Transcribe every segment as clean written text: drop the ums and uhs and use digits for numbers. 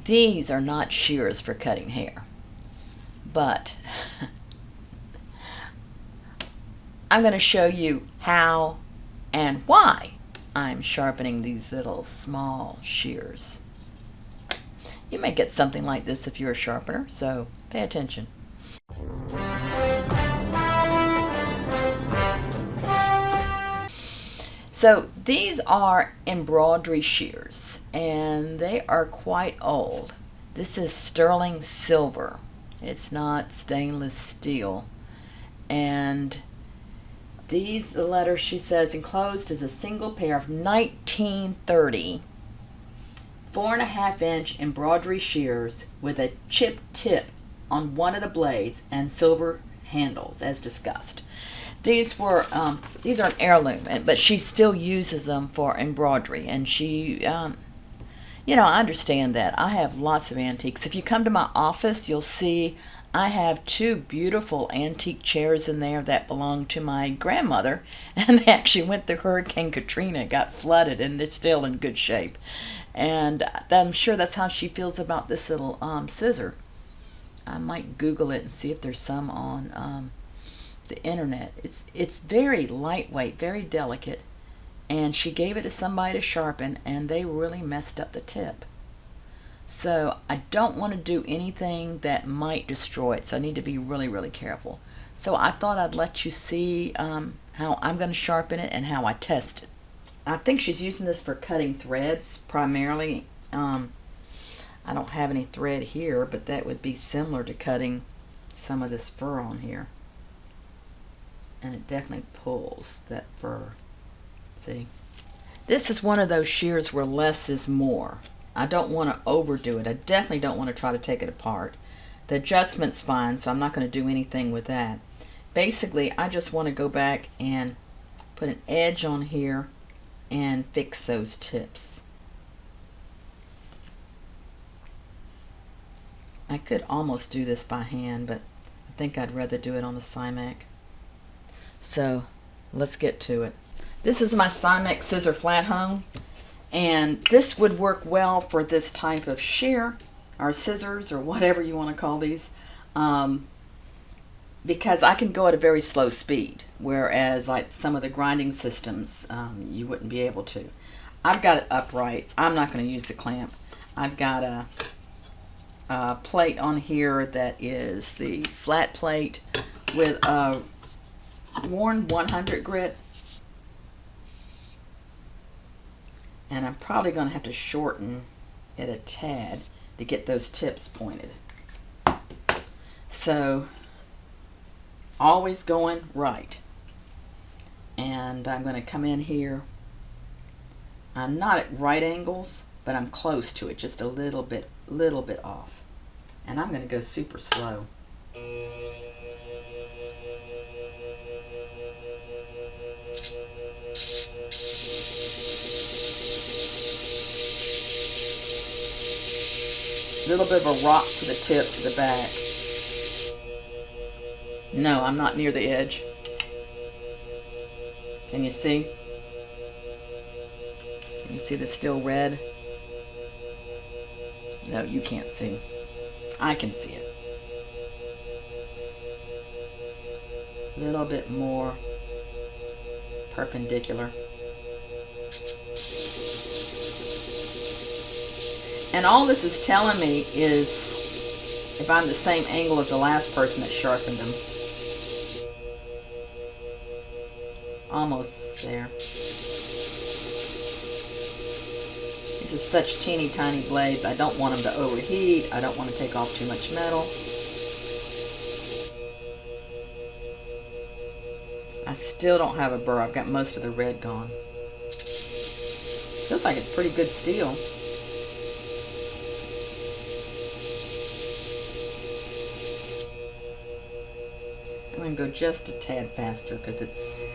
These are not shears for cutting hair, but I'm going to show you how and why I'm sharpening these little small shears. You may get something like this if you're a sharpener, so pay attention. So these are embroidery shears, and they are quite old. This is sterling silver. It's not stainless steel. And these, the letter she says, enclosed is a single pair of 1930 4.5-inch embroidery shears with a chipped tip on one of the blades and silver handles, as discussed. These are an heirloom, but she still uses them for embroidery, and she, you know, I understand that. I have lots of antiques. If you come to my office, you'll see I have 2 beautiful antique chairs in there that belong to my grandmother, and they actually went through Hurricane Katrina, got flooded, and they're still in good shape. And I'm sure that's how she feels about this little scissor. I might Google it and see if there's some on the internet. It's very lightweight, very delicate, and she gave it to somebody to sharpen, and they really messed up the tip. So I don't want to do anything that might destroy it, so I need to be really, really careful. So I thought I'd let you see how I'm going to sharpen it and how I test it. I think she's using this for cutting threads primarily. I don't have any thread here, but that would be similar to cutting some of this fur on here. And it definitely pulls that fur. See? This is one of those shears where less is more. I don't want to overdo it. I definitely don't want to try to take it apart. The adjustment's fine, so I'm not going to do anything with that. Basically, I just want to go back and put an edge on here and fix those tips. I could almost do this by hand, but I think I'd rather do it on the Simek. So let's get to it. This is my Simek scissor flat hone, and this would work well for this type of shear or scissors or whatever you want to call these, because I can go at a very slow speed, whereas like some of the grinding systems you wouldn't be able to. I've got it upright. I'm not going to use the clamp. I've got a plate on here that is the flat plate with a worn 100 grit, and I'm probably going to have to shorten it a tad to get those tips pointed. So always going right, and I'm going to come in here. I'm not at right angles, but I'm close to it, just a little bit off, and I'm going to go super slow. A little bit of a rock to the tip, to the back. No, I'm not near the edge. Can you see? Can you see the still red? No, you can't see. I can see it. A little bit more perpendicular. And all this is telling me is if I'm the same angle as the last person that sharpened them. Almost there. These are such teeny tiny blades. I don't want them to overheat. I don't want to take off too much metal. I still don't have a burr. I've got most of the red gone. Feels like it's pretty good steel. I'm going to go just a tad faster because it's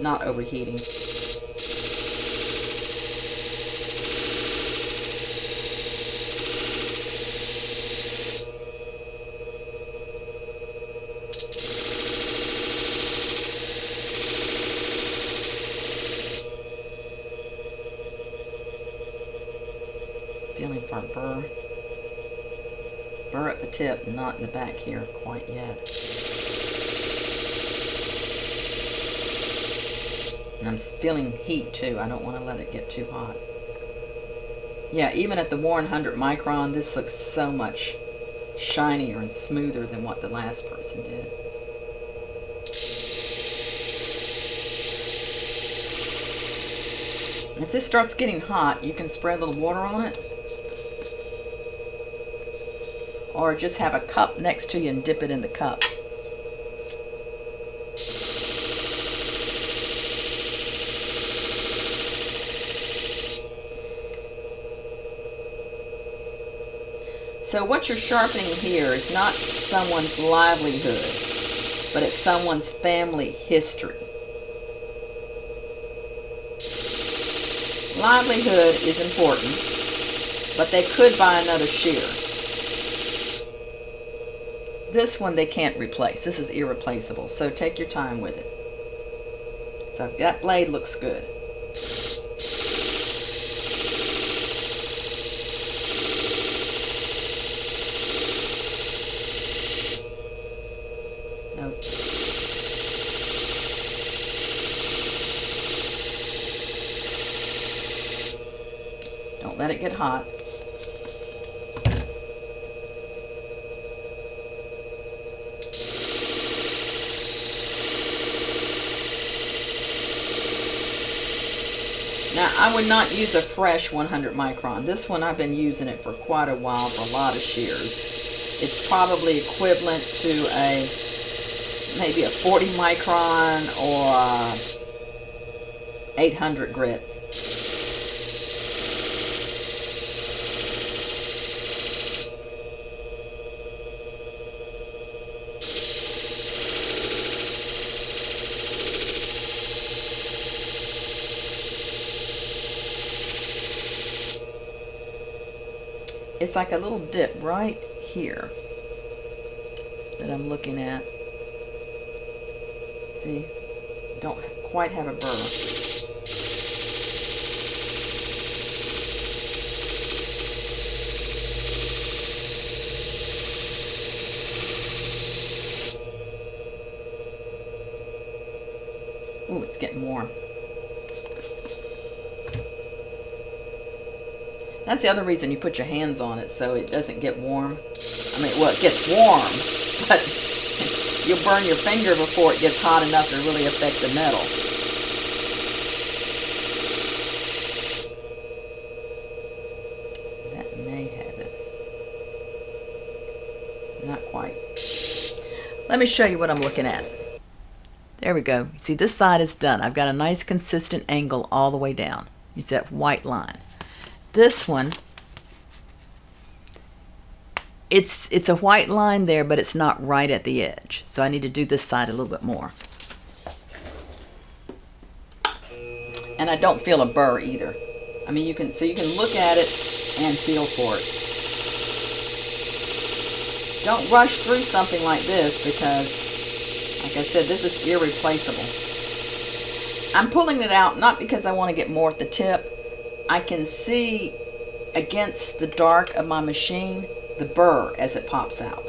not overheating. feeling for a burr. Burr at the tip, not in the back here quite yet. And I'm feeling heat too. I don't want to let it get too hot. Yeah, even at the 100 micron, this looks so much shinier and smoother than what the last person did. And if this starts getting hot, you can spray a little water on it. Or just have a cup next to you and dip it in the cup. So what you're sharpening here is not someone's livelihood, but it's someone's family history. Livelihood is important, but they could buy another shear. This one they can't replace. This is irreplaceable, so take your time with it. So that blade looks good. Nope. Don't let it get hot. Now, I would not use a fresh 100 micron. This one, I've been using it for quite a while for a lot of shears. It's probably equivalent to maybe a 40 micron or 800 grit. It's like a little dip right here that I'm looking at. See, don't quite have a burr. Ooh, it's getting warm. That's the other reason you put your hands on it, so it doesn't get warm. I mean, well, it gets warm, but you'll burn your finger before it gets hot enough to really affect the metal. That may have it. Not quite. Let me show you what I'm looking at. There we go. See, this side is done. I've got a nice consistent angle all the way down. You see that white line. This one, it's a white line there, but it's not right at the edge. So I need to do this side a little bit more. And I don't feel a burr either. I mean, you can look at it and feel for it. Don't rush through something like this because, like I said, this is irreplaceable. I'm pulling it out not because I want to get more at the tip. I can see against the dark of my machine the burr as it pops out.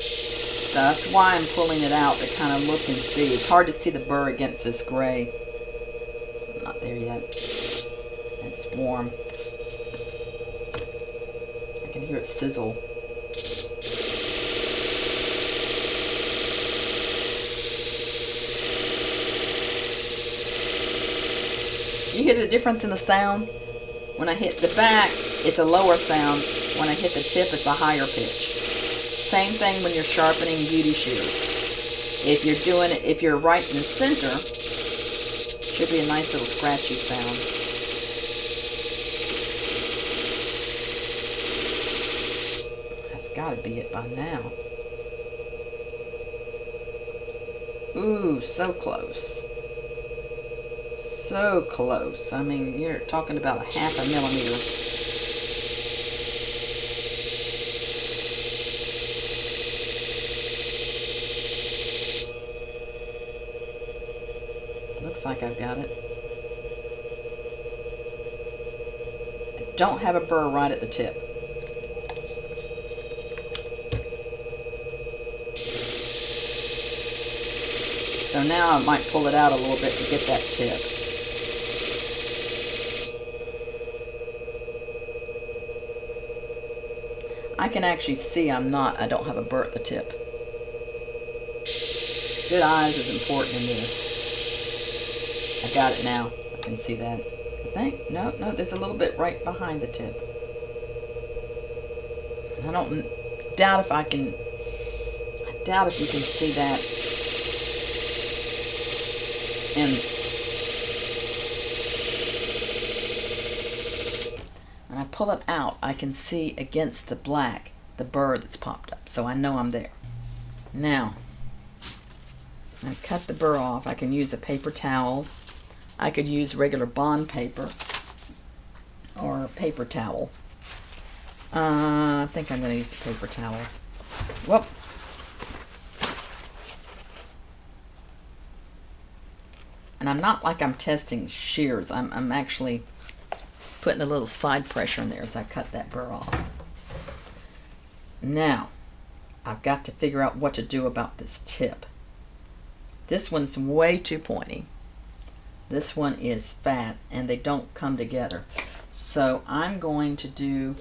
So that's why I'm pulling it out to kind of look and see. It's hard to see the burr against this gray. I'm not there yet. It's warm. I can hear it sizzle. You hear the difference in the sound? When I hit the back, it's a lower sound. When I hit the tip, it's a higher pitch. Same thing when you're sharpening beauty shears. If you're doing it, if you're right in the center, should be a nice little scratchy sound. That's got to be it by now. Ooh, so close. So close. I mean, you're talking about a half a millimeter. Looks like I've got it. don't have a burr right at the tip. So now I might pull it out a little bit to get that tip. I can actually see I don't have a burr at the tip. Good eyes is important in this. I got it now. I can see that. I think, no, there's a little bit right behind the tip. And I doubt if you can see that. When I pull it out, I can see against the black the burr that's popped up, so I know I'm there. Now, I cut the burr off. I can use a paper towel. I could use regular bond paper or a paper towel. I think I'm going to use the paper towel. Whoop. And I'm not like I'm testing shears. I'm actually putting a little side pressure in there as I cut that burr off. Now, I've got to figure out what to do about this tip. This one's way too pointy. This one is fat, and they don't come together. So I'm going to do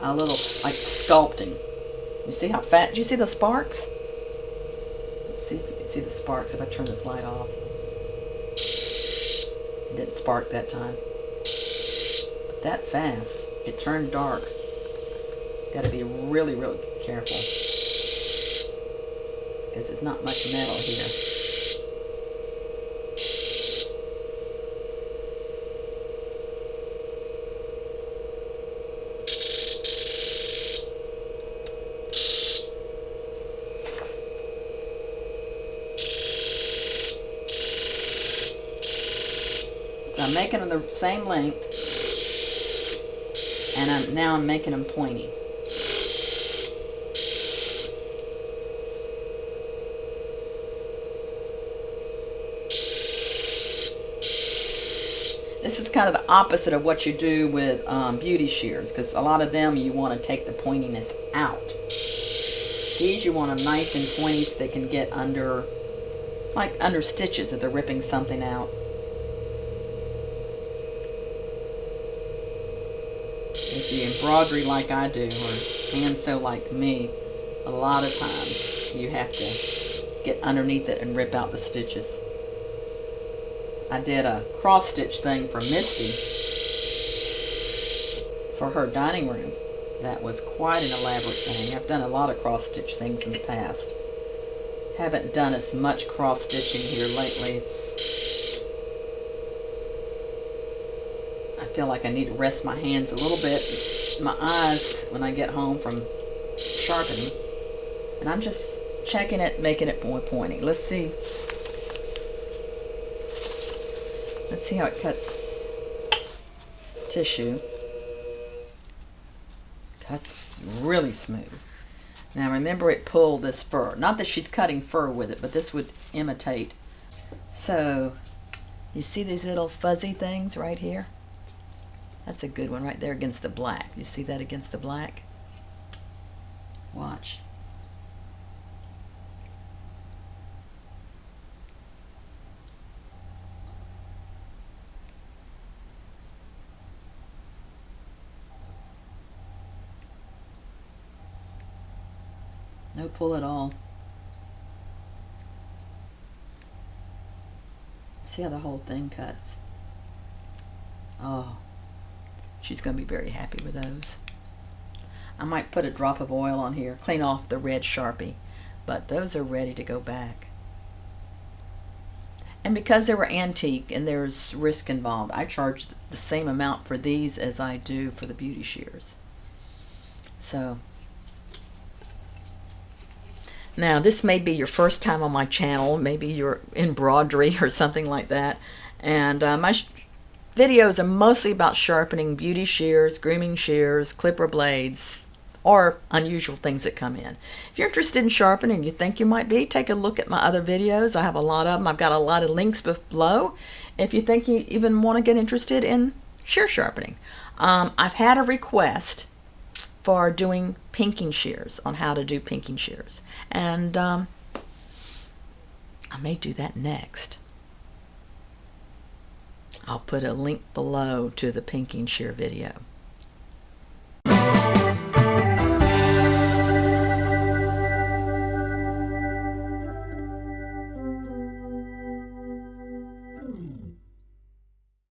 a little like sculpting. You see how fat? Do you see the sparks? See the sparks if I turn this light off. It didn't spark that time. But that fast, it turned dark. Got to be really, really careful because there's not much metal here. So I'm making them the same length, and now I'm making them pointy. This is kind of the opposite of what you do with beauty shears, because a lot of them you want to take the pointiness out. These you want them nice and pointy so they can get under, like under stitches if they're ripping something out. If you embroidery like I do, or hand sew like me, a lot of times you have to get underneath it and rip out the stitches. I did a cross stitch thing for Mystie for her dining room. That was quite an elaborate thing. I've done a lot of cross stitch things in the past. Haven't done as much cross stitching here lately. I feel like I need to rest my hands a little bit, my eyes when I get home from sharpening. And I'm just checking it, making it more pointy. Let's see. Let's see how it cuts tissue. Cuts really smooth. Now remember, it pulled this fur. Not that she's cutting fur with it, but this would imitate. So, you see these little fuzzy things right here? That's a good one right there against the black. You see that against the black? Watch. No pull at all. See how the whole thing cuts? Oh, she's going to be very happy with those. I might put a drop of oil on here, clean off the red Sharpie, but those are ready to go back. And because they were antique and there's risk involved, I charge the same amount for these as I do for the beauty shears. So, now this may be your first time on my channel, maybe you're embroidery or something like that, and my videos are mostly about sharpening beauty shears, grooming shears, clipper blades, or unusual things that come in. If you're interested in sharpening and you think you might be, take a look at my other videos. I have a lot of them. I've got a lot of links below if you think you even want to get interested in shear sharpening. I've had a request for doing pinking shears, on how to do pinking shears, and I may do that next. I'll put a link below to the pinking shear video.